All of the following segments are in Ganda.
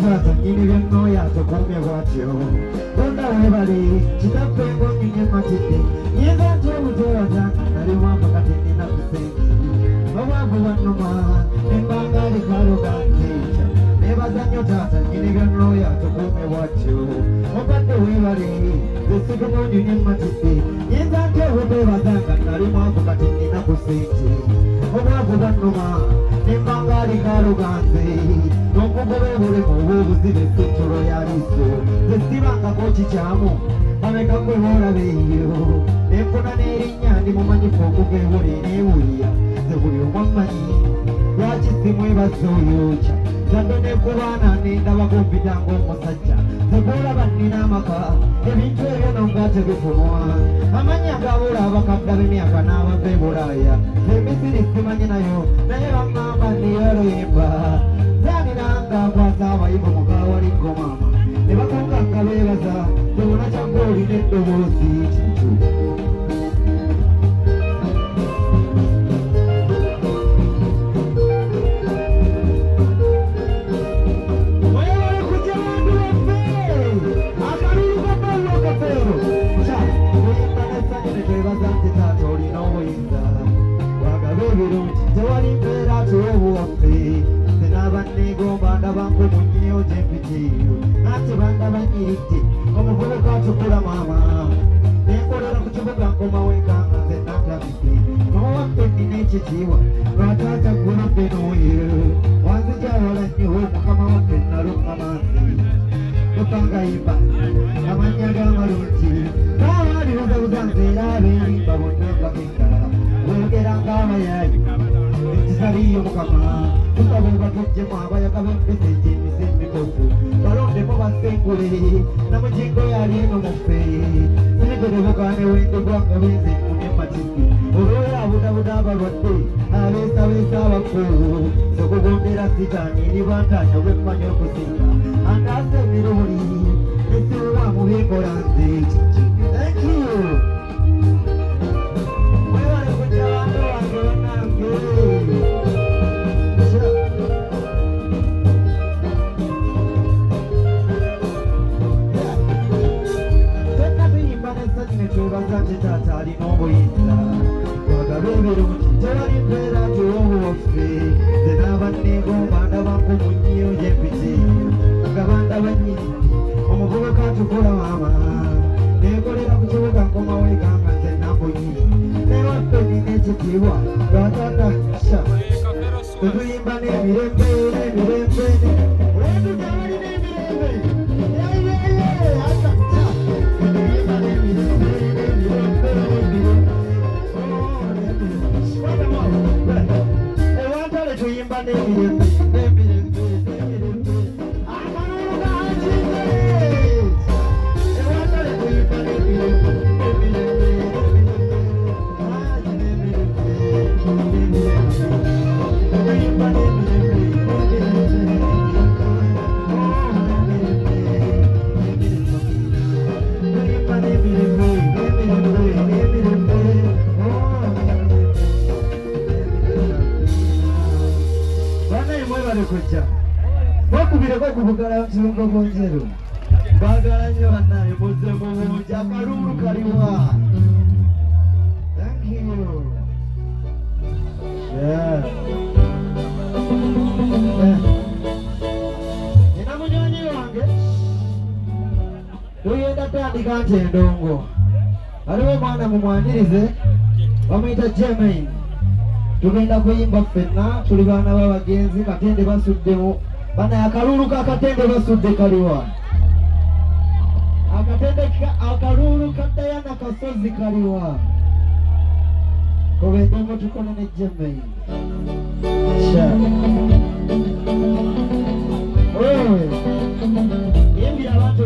tata nyini byonooya tukumye bwatyo bonda webali kitaffe ng'onyinye matidde nyinza nti obuteera tange nali wamba kati nina kusente obwavu bwannuma embanga alikaloga ntiita nebaza nnyo taata nyini byonooya tukumye bwatyo obadde webali zesiga ng'onyinye matidde nyinza nti obuteera tange nali mwavu kati nina kusente obwavu bwannuma embanga alikaloga nze n'okugoba obulemu obw'obuzibe essentolo ya liiso zesibangako kikyamu babeka gwe boolabeeyo enfuna n'erinnya ndi mumanyifu okugeewole neewulira ze buli omwammanyi lwaki simwebaza oyokya zadde nekubaana nendabako mpita ng'omusajja ze bwolaba nnina amaka ebintu ebyo nonga tebifunwa amannya gaabula abakadda b'emyaka n'abava e bulaaya emisiri simanyi nayo naye baŋŋamba ndiyoluyimba zaniranga kwasa abayivu mukawaliko mama ne bakonganga beebaza tebona kyagga olina eddoboozi kintu tewali mbeera tuwobuwaffe senabanegomba ndabangu munyiyo gyempitiyo ate bandaba nyiridde omuvubuka tukula maama nenkolera ku kibuga nkomawenkanga nze natamidde mama waffe nnina ekitiibwa lwataata guludde n'oyo wanzijawala nnyo mukama waffe nalunga manzi tokangayimba amanya g'amalungi nabaali buzabuza nze era abeerimba bonna mbagenda boogera ng'abayaayi ekisaliyo mukama tukabuuka tujjemu abayaga b'empese gy'emize emikofu balondemu basenkule namugingo yali eno muffe siniterebukaane wendegwanga benze mune matiki olwoyo abudabuda abalwadde abeesabeesa abakulu sokugondera sitaani eribantanya bwemmanya okusinga andaasa emiruli esiwa mubikola nze kiki thank you mwebale kujja bantu wange bannange twebaza nti taata alina obuyinza twagala ebirungi tewali mbeera tuwobuwaffe ze n'abanegomba ndabangu mu nnyiyo gyempiti nga bandaba nnyini omuvubuka tukola maama neekolera ku kibuga nkomawekanga nze nambunyi newaffe nina ekitiibwa lwataata sha tetuyimba n'emirembe n'emirembe olwetujja balina emirembe tuyimba n'emirembe n'emirembe n'emirembe akalulu kakize ewatale tuyimba n'emirembe n'emirembe tuyimba kujja bakubireko okubugala kirungo bonjeru baagala nnyo bannaye muzze mu bungi akalulu kaliwa thank you nina munyonyi wange tuyenda tandika nti endongo aliwo mwana mumwanirize bamuyita Jemaine tugenda kuyimba ffenna tuli baana b'abagenzi katende basuddemu bana akalulu kakatende basudde kaliwa akalulu kadayana kasozi kaliwa kobe ndongo tukone ne Jemaine yimbira abantu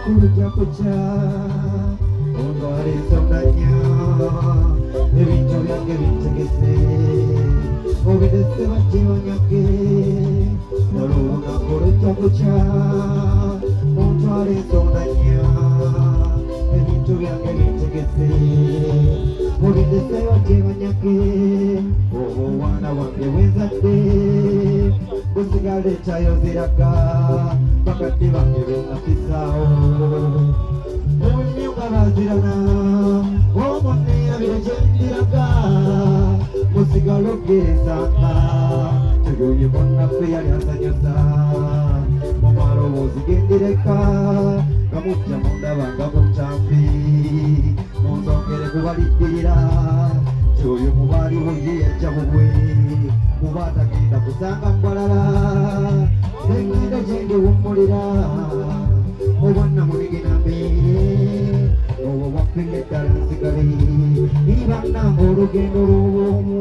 Kuja kuja Ongare sondanya Ebintu byange bintegese Obidese bakiwanyage Nalunga kuja kuja balensonanya ebintu byange bintegese mulindeseba tebanyake obwo omwana wange wenzadde gusigale tayoziraga bakadde bange benafisaawo obunyuga bazirana omuneyabire kyendiraga musigale ogeresanga tuyoye munaffe yali asanyusa mumaloboozi gendireka nga mujja mundaba nga mutambi munsongere kubaliddirira tyoyo mubaaliwo ye yajja bubwe muba atagenda kusanga mbalala engendo gyendiwummulira obwanna muliginambe obwo bwaffenga eddala nsigale ibannanga olugendo lw'obwomu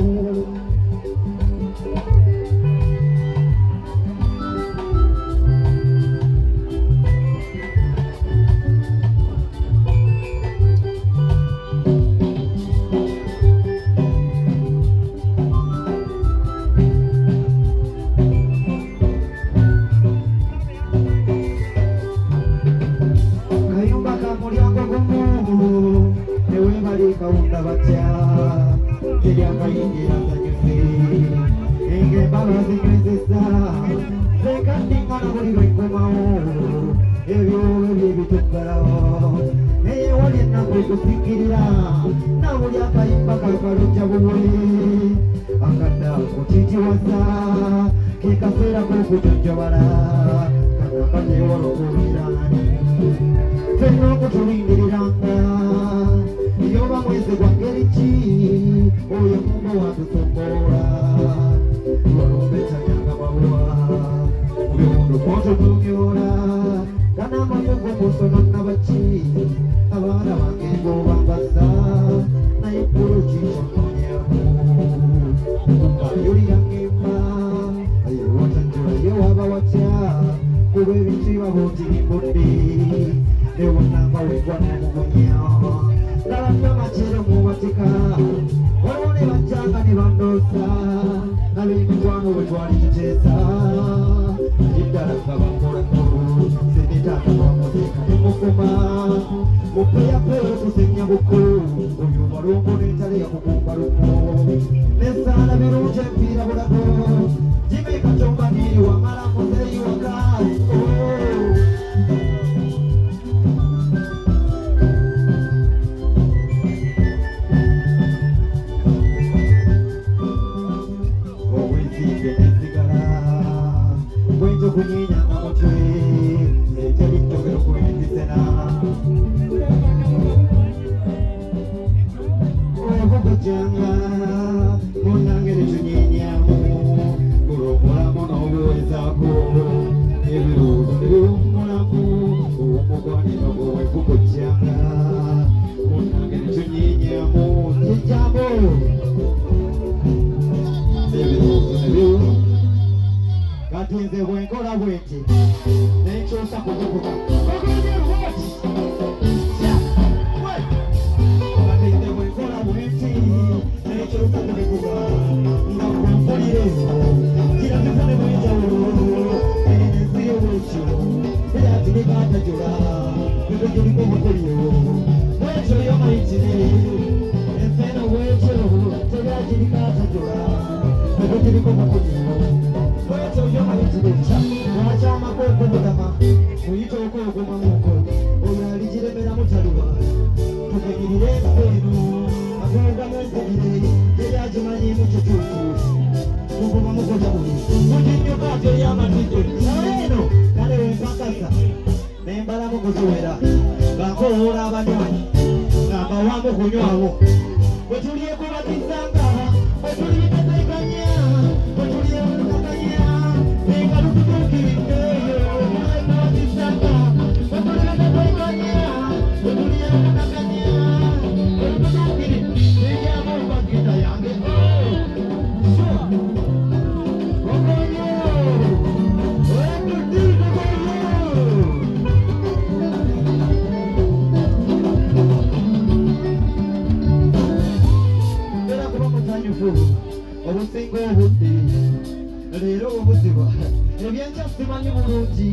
kawunda batya teryakayingira sanyuse engembalo zinywezesa zekandingana buli lwenkomawo ebyo ebyebituggalawo naye wali ennaku ekusikirira nabuli akayimba kakalujja bubwe akadda kutitiwasa kekaseera kokujonjobala kanakateewala okuwulirani fenna okutulindiriranga yoba mwezi gwa ngeri ki oyo mungu watusombola lwalumbetanyanga mabuwa mubiwundu kwotutunyola kana amafugo musono nabaki abaana bange ngobambasa naye ggulu kitononyamu ngayulira ngemba ayewatanjula ye waba watya kuba ebitiibwa bootirimbudde ewonanga wegwana mumunya Namachero muwatika Wone bachanga ni bandosa Nabimikwano wetwali kitesa Jidala kabakora kuru Senitaka kwa muzika Mufuma Mupeya peo tusenya buku Uyu marungu nitali ya kukumba ruku Nesana biruje mpira budako Jime kachomba nini wamara muzei wakai kunyinya amutwe eteri ttogero kubindisena okukujanga munange netunyinyamu kulongolamu n'obuwezaako ebirowoozo nebiwummulamu omugwaniro gwowe kukujanga munange netunyinyamu kijambo ebirowoozo nebiwummulamu kati nze bwenkola bwenti nenkyusa kukukuka kati nze bwenkola bwenti nenkyusa kukukuka nga kumpulire kirazifune bwenjawulo ensiri bwekyo era tirikatajula bwetujuliko bukulyo bwekyo yomayitire enseno bwekyo tera kirikatajula bwetujuliko bukulyo Weto yoma hijidecha Mwachama koko mudama Mwito koko mamuko Oya alijiremera mutaluwa Tukegirire mpenu Magonga mwenzegire Yeri ajimanyi mchuchuku Koko mamuko jabuli Mujinyo kate ya matite Nareno Kale wempakasa Nembala mukuzuwera Bako ora abanywanyi Namba wangu kunywawo Wetulie kubakizanga Wetulie kataikanya Wetulie kubakanya Nenga lukutukirinde Wetulie kataikanya Wetulie kubakanya Wetutukirinde Nenga mubakita yange Shua Kokonyo Wetulie obusinga obudde leero obuziba ebyenkya simanyi bulungi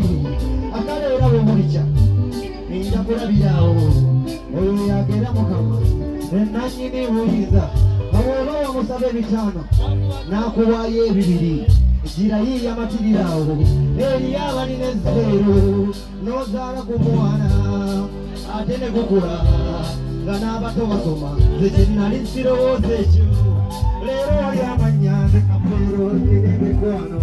akaleera bwemulikya nja kulabirawo oyo yagera mukama enanyini buyinza awoba wamusaba ebitaano nakuwaayo ebibiri gira yiiya matirirawo eriyo abalina ezzeero nozaala ku mwana ate ne gukula nga n'abato basoma ze kye nali sirowooza ekyo leero wali amannya nze kapeero emikwano